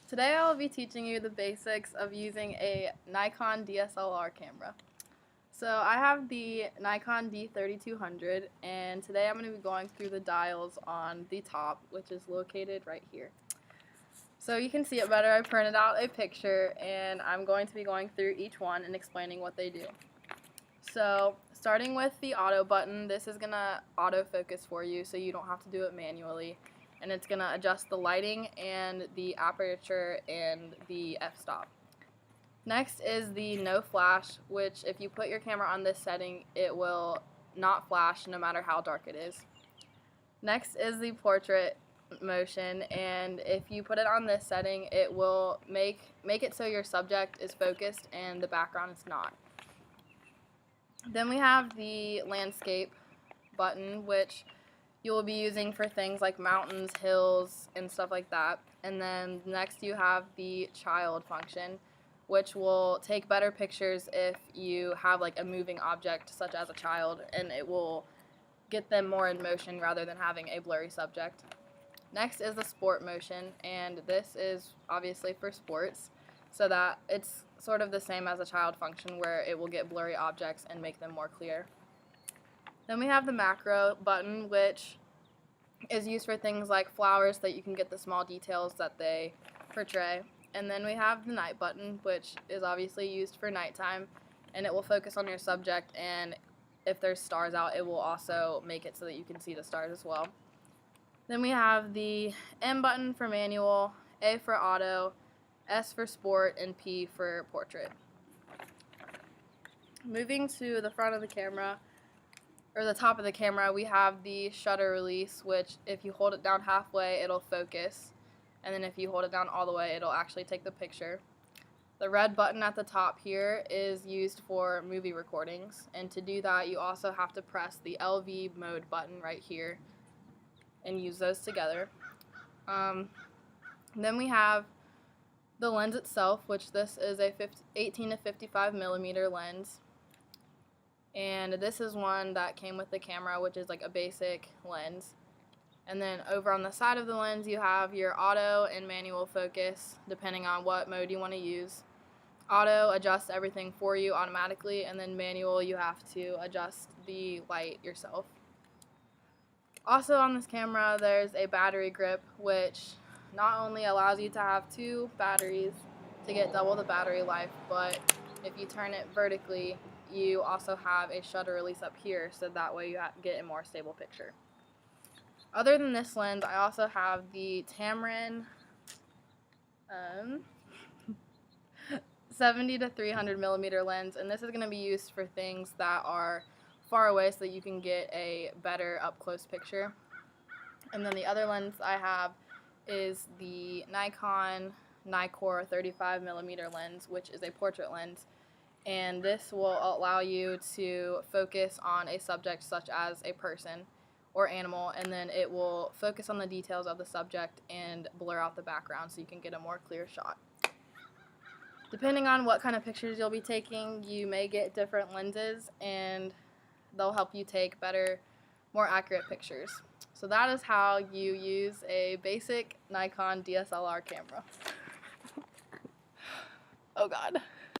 Today I will be teaching you the basics of using a Nikon DSLR camera. So I have the Nikon D3200 and today I'm going to be going through the dials on the top, which is located right here. So you can see it better, I printed out a picture and I'm going to be going through each one and explaining what they do. So starting with the auto button, this is going to autofocus for you so you don't have to do it manually. And it's going to adjust the lighting and the aperture and the f-stop. Next is the no flash, which if you put your camera on this setting, it will not flash no matter how dark it is. Next is the portrait motion, and if you put it on this setting, it will make it so your subject is focused and the background is not. Then we have the landscape button, which you will be using for things like mountains, hills, and stuff like that. And then next you have the child function, which will take better pictures if you have like a moving object such as a child, and it will get them more in motion rather than having a blurry subject. Next is the sport motion, and this is obviously for sports, so that it's sort of the same as a child function where it will get blurry objects and make them more clear. Then we have the macro button, which is used for things like flowers so that you can get the small details that they portray. And then we have the night button, which is obviously used for nighttime, and it will focus on your subject, and if there's stars out, it will also make it so that you can see the stars as well. Then we have the M button for manual, A for auto, S for sport, and P for portrait. Moving to the front of the camera, or the top of the camera, we have the shutter release, which if you hold it down halfway, it'll focus, and then if you hold it down all the way, it'll actually take the picture. The red button at the top here is used for movie recordings, and to do that, you also have to press the LV mode button right here and use those together. Then we have the lens itself, which this is a 18 to 55 millimeter lens. And this is one that came with the camera, which is like a basic lens. And then over on the side of the lens, you have your auto and manual focus, depending on what mode you want to use. Auto adjusts everything for you automatically, and then manual, you have to adjust the light yourself. Also on this camera, there's a battery grip, which not only allows you to have 2 batteries to get double the battery life, but if you turn it vertically, you also have a shutter release up here, so that way you get a more stable picture. Other than this lens, I also have the Tamron 70 to 300 millimeter lens, and this is going to be used for things that are far away so that you can get a better up-close picture. And then the other lens I have is the Nikon Nikkor 35 millimeter lens, which is a portrait lens. And this will allow you to focus on a subject such as a person or animal, and then it will focus on the details of the subject and blur out the background so you can get a more clear shot. Depending on what kind of pictures you'll be taking, you may get different lenses, and they'll help you take better, more accurate pictures. So that is how you use a basic Nikon DSLR camera. Oh God.